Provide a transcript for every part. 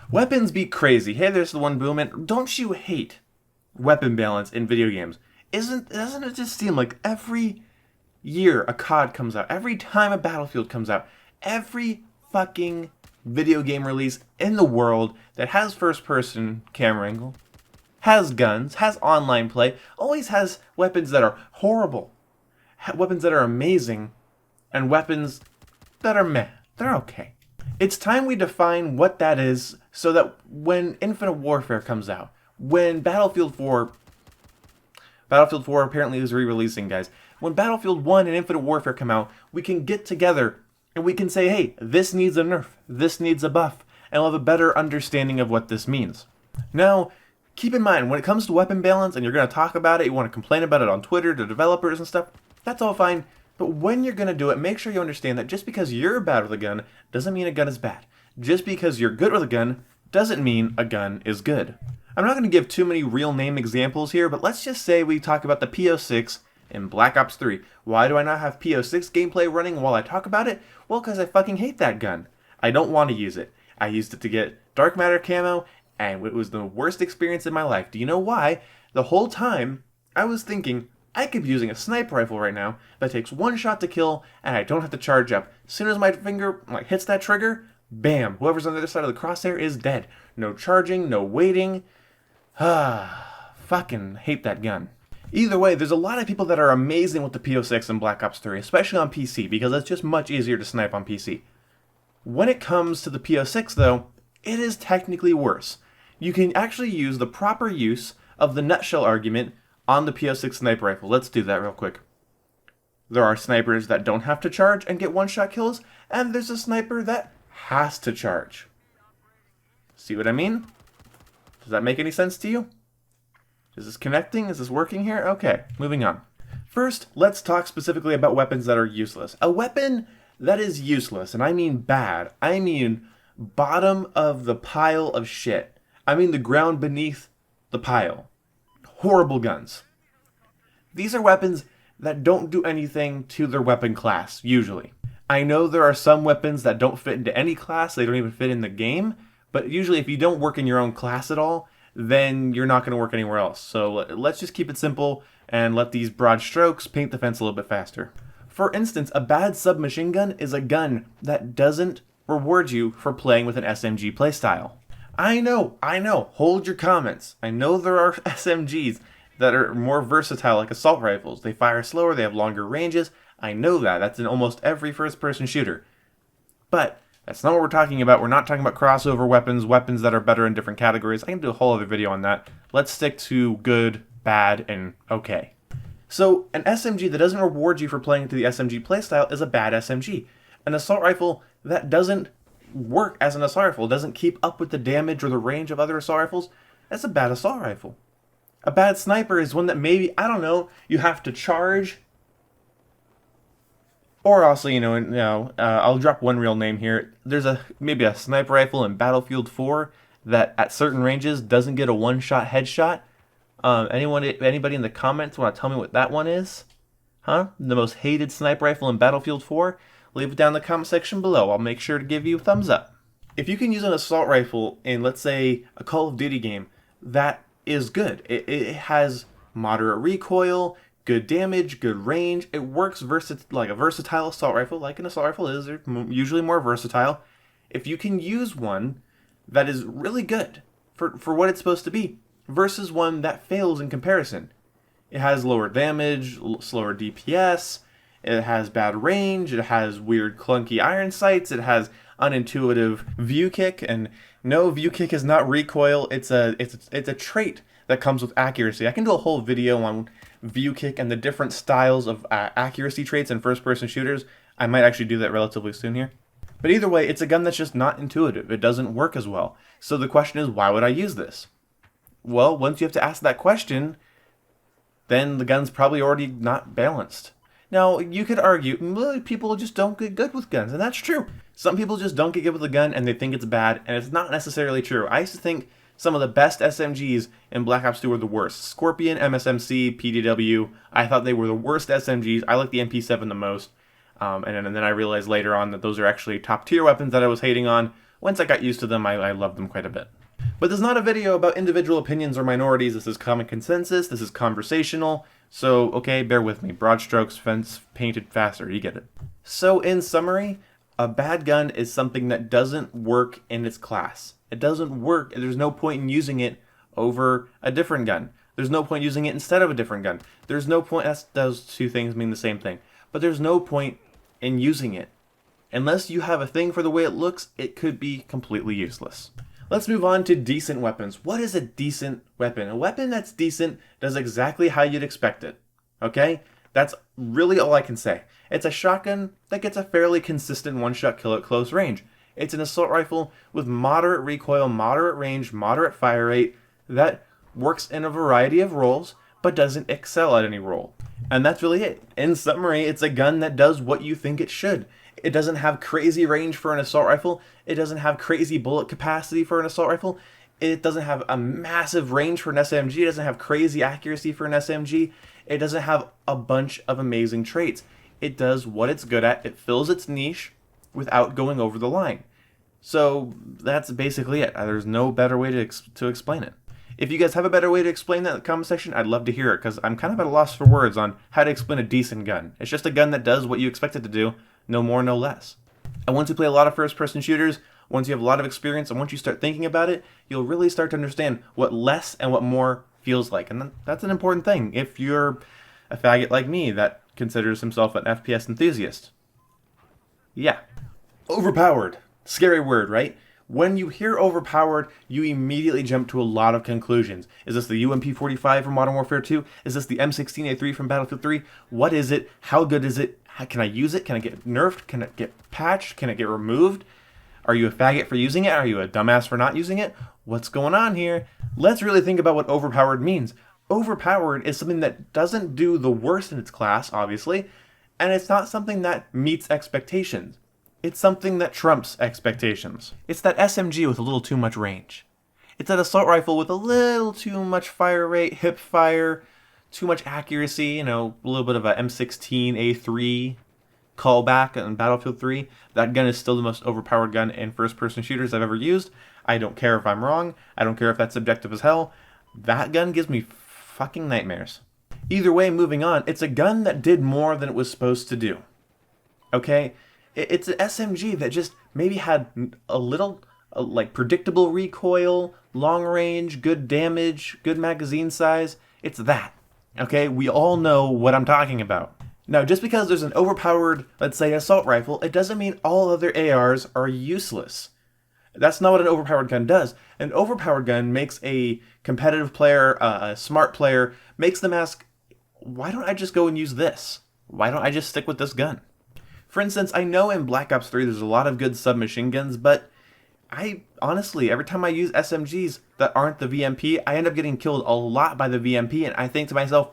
Weapons be crazy. Hey, there's the one booming. Don't you hate weapon balance in video games? Doesn't it just seem like every year a COD comes out, every time a Battlefield comes out, every fucking video game release in the world that has first person camera angle, has guns, has online play, always has weapons that are horrible, weapons that are amazing, and weapons that are meh. They're okay. It's time we define what that is so that when Infinite Warfare comes out, when Battlefield 4 apparently is re-releasing, guys. When Battlefield 1 and Infinite Warfare come out, we can get together and we can say, hey, this needs a nerf, this needs a buff, and we'll have a better understanding of what this means. Now, keep in mind, when it comes to weapon balance and you're going to talk about it, you want to complain about it on Twitter to developers and stuff, that's all fine. But when you're going to do it, make sure you understand that just because you're bad with a gun doesn't mean a gun is bad. Just because you're good with a gun doesn't mean a gun is good. I'm not going to give too many real name examples here, but let's just say we talk about the P06 in Black Ops 3. Why do I not have P06 gameplay running while I talk about it? Well, because I fucking hate that gun. I don't want to use it. I used it to get dark matter camo, and it was the worst experience in my life. Do you know why? The whole time, I was thinking, I could be using a sniper rifle right now that takes one shot to kill, and I don't have to charge up. As soon as my finger hits that trigger, bam, whoever's on the other side of the crosshair is dead. No charging, no waiting. Fucking hate that gun. Either way, there's a lot of people that are amazing with the P06 and Black Ops 3, especially on PC, because it's just much easier to snipe on PC. When it comes to the P06, though, it is technically worse. You can actually use the proper use of the nutshell argument on the P06 sniper rifle. Let's do that real quick. There are snipers that don't have to charge and get one-shot kills, and there's a sniper that has to charge. See what I mean? Does that make any sense to you? Is this connecting? Is this working here? Okay, moving on. First, let's talk specifically about weapons that are useless. A weapon that is useless, and I mean bad, I mean bottom of the pile of shit. I mean the ground beneath the pile. Horrible guns. These are weapons that don't do anything to their weapon class, usually. I know there are some weapons that don't fit into any class, they don't even fit in the game, but usually if you don't work in your own class at all, then you're not going to work anywhere else. So let's just keep it simple and let these broad strokes paint the fence a little bit faster. For instance, a bad submachine gun is a gun that doesn't reward you for playing with an SMG playstyle. I know, hold your comments. I know there are SMGs that are more versatile like assault rifles. They fire slower, they have longer ranges. I know that. That's in almost every first-person shooter. But that's not what we're talking about. We're not talking about crossover weapons, weapons that are better in different categories. I can do a whole other video on that. Let's stick to good, bad, and okay. So, an SMG that doesn't reward you for playing into the SMG playstyle is a bad SMG. An assault rifle that doesn't work as an assault rifle, doesn't keep up with the damage or the range of other assault rifles, that's a bad assault rifle. A bad sniper is one that maybe, I don't know, you have to charge. Or also, I'll drop one real name here. There's maybe a sniper rifle in Battlefield 4 that at certain ranges doesn't get a one-shot headshot. Anybody in the comments want to tell me what that one is? Huh? The most hated sniper rifle in Battlefield 4? Leave it down in the comment section below. I'll make sure to give you a thumbs up. If you can use an assault rifle in, let's say, a Call of Duty game, that is good. It has moderate recoil, good damage, good range. It works like a versatile assault rifle, like an assault rifle is. They're usually more versatile. If you can use one that is really good for what it's supposed to be, versus one that fails in comparison. It has lower damage, slower DPS, it has bad range, it has weird clunky iron sights, it has unintuitive view kick, and no, view kick is not recoil, it's a trait that comes with accuracy. I can do a whole video on view kick and the different styles of accuracy traits in first-person shooters. I might actually do that relatively soon here. But either way, it's a gun that's just not intuitive. It doesn't work as well. So the question is, why would I use this? Well, once you have to ask that question, then the gun's probably already not balanced. Now, you could argue, well, people just don't get good with guns, and that's true. Some people just don't get good with a gun, and they think it's bad, and it's not necessarily true. I used to think some of the best SMGs in Black Ops 2 were the worst. Scorpion, MSMC, PDW, I thought they were the worst SMGs. I like the MP7 the most. And then I realized later on that those are actually top tier weapons that I was hating on. once I got used to them, I loved them quite a bit. But this is not a video about individual opinions or minorities. This is common consensus. This is conversational. So, okay, bear with me. Broad strokes, fence painted faster. You get it. So, in summary, a bad gun is something that doesn't work in its class. It doesn't work. There's no point in using it over a different gun. There's no point using it instead of a different gun. There's no point. Those two things mean the same thing. But there's no point in using it. Unless you have a thing for the way it looks, it could be completely useless. Let's move on to decent weapons. What is a decent weapon? A weapon that's decent does exactly how you'd expect it. Okay? That's really all I can say. It's a shotgun that gets a fairly consistent one-shot kill at close range. It's an assault rifle with moderate recoil, moderate range, moderate fire rate that works in a variety of roles, but doesn't excel at any role. And that's really it. In summary, it's a gun that does what you think it should. It doesn't have crazy range for an assault rifle. It doesn't have crazy bullet capacity for an assault rifle. It doesn't have a massive range for an SMG. It doesn't have crazy accuracy for an SMG. It doesn't have a bunch of amazing traits. It does what it's good at. It fills its niche without going over the line. So that's basically it. There's no better way to explain it. If you guys have a better way to explain that in the comment section, I'd love to hear it, because I'm kind of at a loss for words on how to explain a decent gun. It's just a gun that does what you expect it to do, no more, no less. And once you play a lot of first-person shooters, once you have a lot of experience, and once you start thinking about it, you'll really start to understand what less and what more feels like. And that's an important thing if you're a faggot like me that considers himself an FPS enthusiast. Yeah. Overpowered. Scary word, right? When you hear overpowered, you immediately jump to a lot of conclusions. Is this the UMP-45 from Modern Warfare 2? Is this the M16A3 from Battlefield 3? What is it? How good is it? Can I use it? Can it get nerfed? Can it get patched? Can it get removed? Are you a faggot for using it? Are you a dumbass for not using it? What's going on here? Let's really think about what overpowered means. Overpowered is something that doesn't do the worst in its class, obviously, and it's not something that meets expectations. It's something that trumps expectations. It's that SMG with a little too much range. It's that assault rifle with a little too much fire rate, hip fire, too much accuracy, a little bit of a M16A3 callback on Battlefield 3. That gun is still the most overpowered gun in first-person shooters I've ever used. I don't care if I'm wrong. I don't care if that's subjective as hell. That gun gives me fucking nightmares. Either way, moving on, it's a gun that did more than it was supposed to do. Okay? It's an SMG that just maybe had a little, predictable recoil, long range, good damage, good magazine size. It's that. Okay? We all know what I'm talking about. Now, just because there's an overpowered, let's say, assault rifle, it doesn't mean all other ARs are useless. That's not what an overpowered gun does. An overpowered gun makes a competitive player, a smart player, makes them ask, why don't I just go and use this? Why don't I just stick with this gun? For instance, I know in Black Ops 3 there's a lot of good submachine guns, but I honestly, every time I use SMGs that aren't the VMP, I end up getting killed a lot by the VMP, and I think to myself,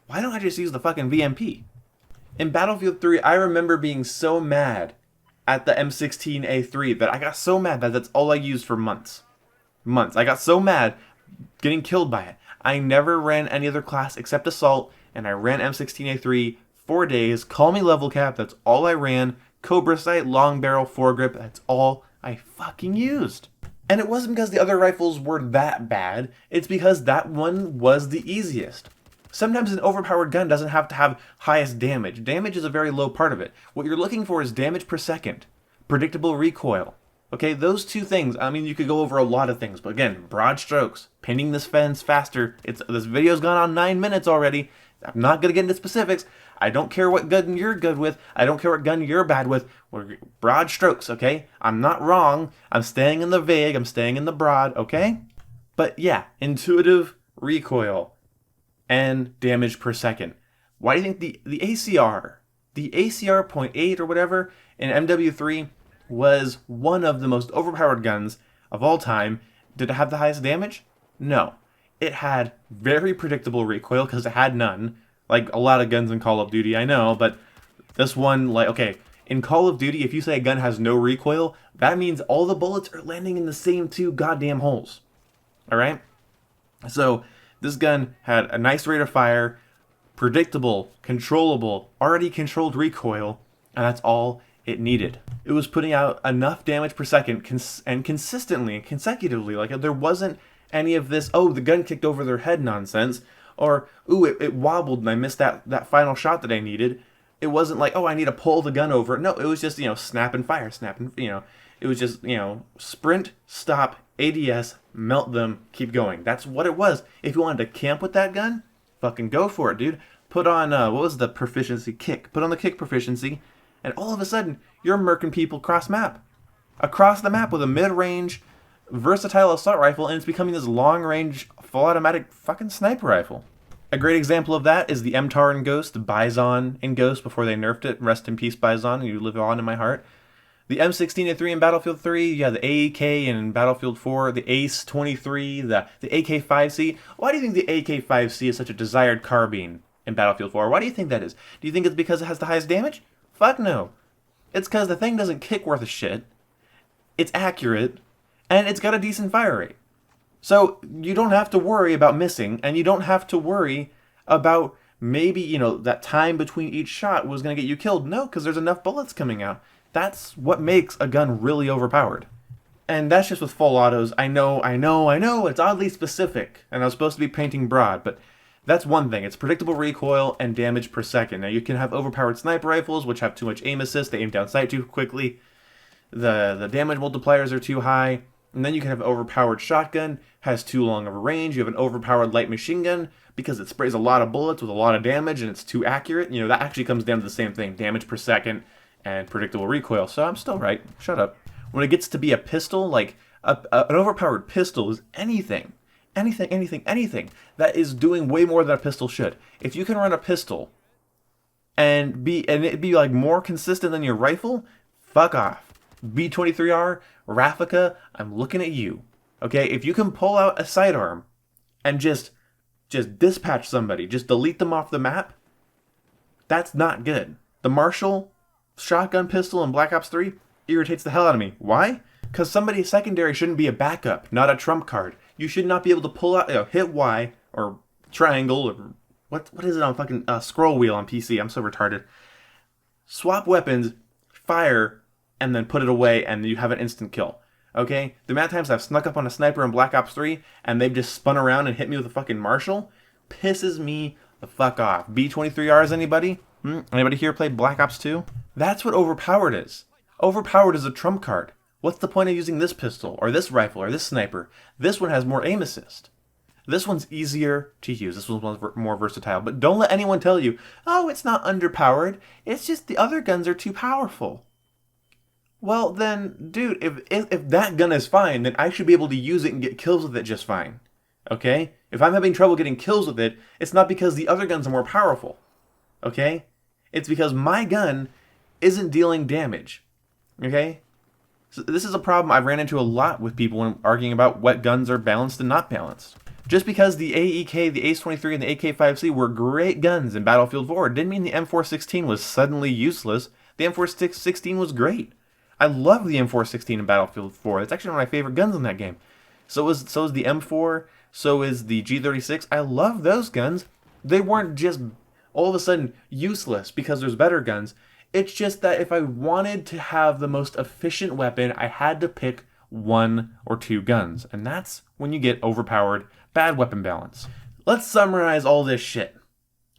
why don't I just use the fucking VMP? In Battlefield 3, I remember being so mad at the M16A3 that I got so mad that that's all I used for months. I got so mad getting killed by it. I never ran any other class except Assault, and I ran M16A3 4 days. Call me level cap, that's all I ran. Cobra Sight, long barrel, foregrip, that's all I fucking used. And it wasn't because the other rifles were that bad, it's because that one was the easiest. Sometimes an overpowered gun doesn't have to have highest damage. Damage is a very low part of it. What you're looking for is damage per second, predictable recoil. Okay, those two things, I mean, you could go over a lot of things, but again, broad strokes, painting this fence faster. This video's gone on 9 minutes already. I'm not going to get into specifics. I don't care what gun you're good with. I don't care what gun you're bad with. We're broad strokes, okay? I'm not wrong. I'm staying in the vague. I'm staying in the broad, okay? But yeah, intuitive recoil and damage per second. Why do you think the ACR, the ACR .8 or whatever in MW3 was one of the most overpowered guns of all time? Did it have the highest damage? No. It had very predictable recoil because it had none. Like a lot of guns in Call of Duty, I know, but this one, okay, in Call of Duty, if you say a gun has no recoil, that means all the bullets are landing in the same two goddamn holes. Alright? So, this gun had a nice rate of fire, predictable, controllable, already controlled recoil, and that's all it needed. It was putting out enough damage per second and consistently and consecutively. Like, there wasn't any of this, oh, the gun kicked over their head nonsense, or, ooh, it wobbled and I missed that final shot that I needed. It wasn't like, oh, I need to pull the gun over. No, it was just, snap and fire, snap and, it was just, sprint, stop, ADS, melt them, keep going. That's what it was. If you wanted to camp with that gun, fucking go for it, dude. Put on, what was the proficiency? Kick. Put on the kick proficiency, and all of a sudden, you're murking people across the map with a mid-range, versatile assault rifle, and it's becoming this long-range, full automatic fucking sniper rifle. A great example of that is the MTAR in Ghost, the Bison in Ghost before they nerfed it. Rest in peace, Bison. You live on in my heart. The M16A3 in Battlefield 3, yeah, the AEK in Battlefield 4, the Ace 23, the AK-5C. Why do you think the AK-5C is such a desired carbine in Battlefield 4? Why do you think that is? Do you think it's because it has the highest damage? Fuck no. It's because the thing doesn't kick worth a shit. It's accurate, and it's got a decent fire rate. So you don't have to worry about missing, and you don't have to worry about maybe, that time between each shot was going to get you killed. No, because there's enough bullets coming out. That's what makes a gun really overpowered. And that's just with full autos. I know, it's oddly specific, and I was supposed to be painting broad, but that's one thing. It's predictable recoil and damage per second. Now, you can have overpowered sniper rifles, which have too much aim assist. They aim down sight too quickly. The damage multipliers are too high. And then you can have an overpowered shotgun, has too long of a range. You have an overpowered light machine gun because it sprays a lot of bullets with a lot of damage and it's too accurate. That actually comes down to the same thing, damage per second and predictable recoil. So I'm still right. Shut up. When it gets to be a pistol, like an overpowered pistol is anything that is doing way more than a pistol should. If you can run a pistol and it be like more consistent than your rifle, fuck off. B23R, Raffica, I'm looking at you. Okay, if you can pull out a sidearm and just dispatch somebody, just delete them off the map, that's not good. The Marshall shotgun pistol in Black Ops 3 irritates the hell out of me. Why? Because somebody secondary shouldn't be a backup, not a trump card. You should not be able to pull out, hit Y or triangle or what is it on fucking scroll wheel on PC? I'm so retarded. Swap weapons, fire, and then put it away, and you have an instant kill. Okay? The amount of times I've snuck up on a sniper in Black Ops 3, and they've just spun around and hit me with a fucking Marshall, pisses me the fuck off. B23Rs, anybody? Anybody here play Black Ops 2? That's what overpowered is. Overpowered is a trump card. What's the point of using this pistol, or this rifle, or this sniper? This one has more aim assist. This one's easier to use. This one's more versatile. But don't let anyone tell you, oh, it's not underpowered. It's just the other guns are too powerful. Well, then, dude, if that gun is fine, then I should be able to use it and get kills with it just fine. Okay? If I'm having trouble getting kills with it, it's not because the other guns are more powerful. Okay? It's because my gun isn't dealing damage. Okay? So this is a problem I've ran into a lot with people when arguing about what guns are balanced and not balanced. Just because the AEK, the Ace 23, and the AK-5C were great guns in Battlefield 4 didn't mean the M416 was suddenly useless. The M416 was great. I love the M416 in Battlefield 4. It's actually one of my favorite guns in that game. So is the M4, so is the G36. I love those guns. They weren't just all of a sudden useless because there's better guns. It's just that if I wanted to have the most efficient weapon, I had to pick one or two guns. And that's when you get overpowered, bad weapon balance. Let's summarize all this shit.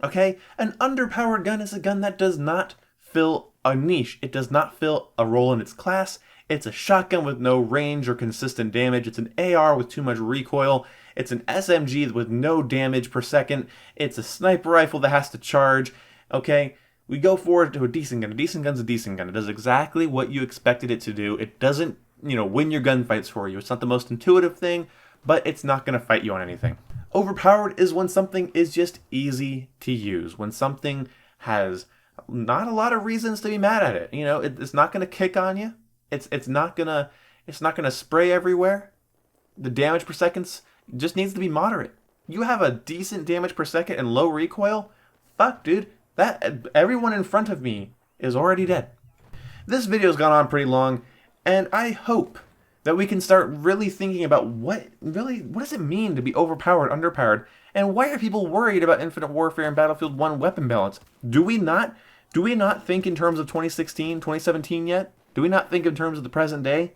Okay? An underpowered gun is a gun that does not fill a niche. It does not fill a role in its class. It's a shotgun with no range or consistent damage. It's an AR with too much recoil. It's an SMG with no damage per second. It's a sniper rifle that has to charge. Okay? We go forward to a decent gun. A decent gun's a decent gun. It does exactly what you expected it to do. It doesn't, win your gunfights for you. It's not the most intuitive thing, but it's not going to fight you on anything. Overpowered is when something is just easy to use. When something has not a lot of reasons to be mad at it. It's not going to kick on you. It's not gonna spray everywhere. The damage per second just needs to be moderate. You have a decent damage per second and low recoil. Fuck, dude. That everyone in front of me is already dead. This video's gone on pretty long, and I hope that we can start really thinking about what does it mean to be overpowered, underpowered, and why are people worried about Infinite Warfare and Battlefield 1 weapon balance? Do we not Do we not think in terms of 2016, 2017 yet? Do we not think in terms of the present day?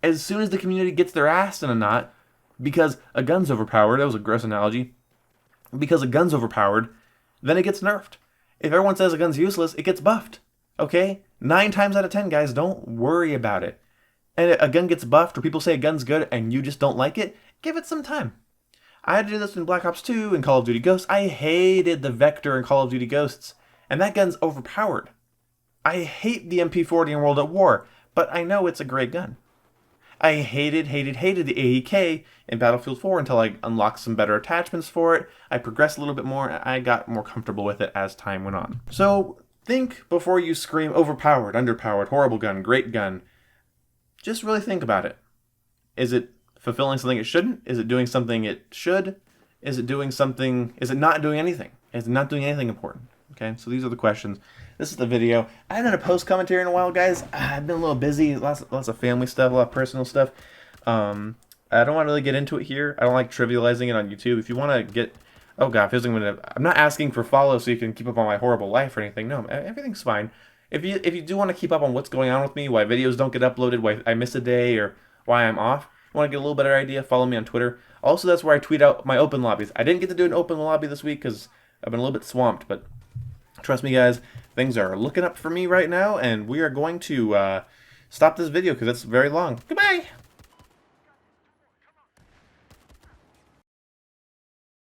As soon as the community gets their ass in a knot, because a gun's overpowered, that was a gross analogy, because a gun's overpowered, then it gets nerfed. If everyone says a gun's useless, it gets buffed. Okay? 9 times out of 10, guys, don't worry about it. And a gun gets buffed, or people say a gun's good and you just don't like it, give it some time. I had to do this in Black Ops 2 and Call of Duty Ghosts. I hated the Vector in Call of Duty Ghosts, and that gun's overpowered. I hate the MP40 in World at War, but I know it's a great gun. I hated the AEK in Battlefield 4 until I unlocked some better attachments for it. I progressed a little bit more, and I got more comfortable with it as time went on. So think before you scream overpowered, underpowered, horrible gun, great gun. Just really think about it. Is it fulfilling something it shouldn't? Is it doing something it should? Is it not doing anything? Is it not doing anything important? Okay, so these are the questions. This is the video. I haven't done a post commentary in a while, guys. I've been a little busy, lots of family stuff, a lot of personal stuff. I don't want to really get into it here. I don't like trivializing it on YouTube. If you want to get, oh god, I'm not asking for follow so you can keep up on my horrible life or anything. No, everything's fine. If you do want to keep up on what's going on with me, why videos don't get uploaded, why I miss a day, or why I'm off, want to get a little better idea, follow me on Twitter. Also, that's where I tweet out my open lobbies. I didn't get to do an open lobby this week because I've been a little bit swamped, but trust me, guys, things are looking up for me right now, and we are going to stop this video because it's very long. Goodbye!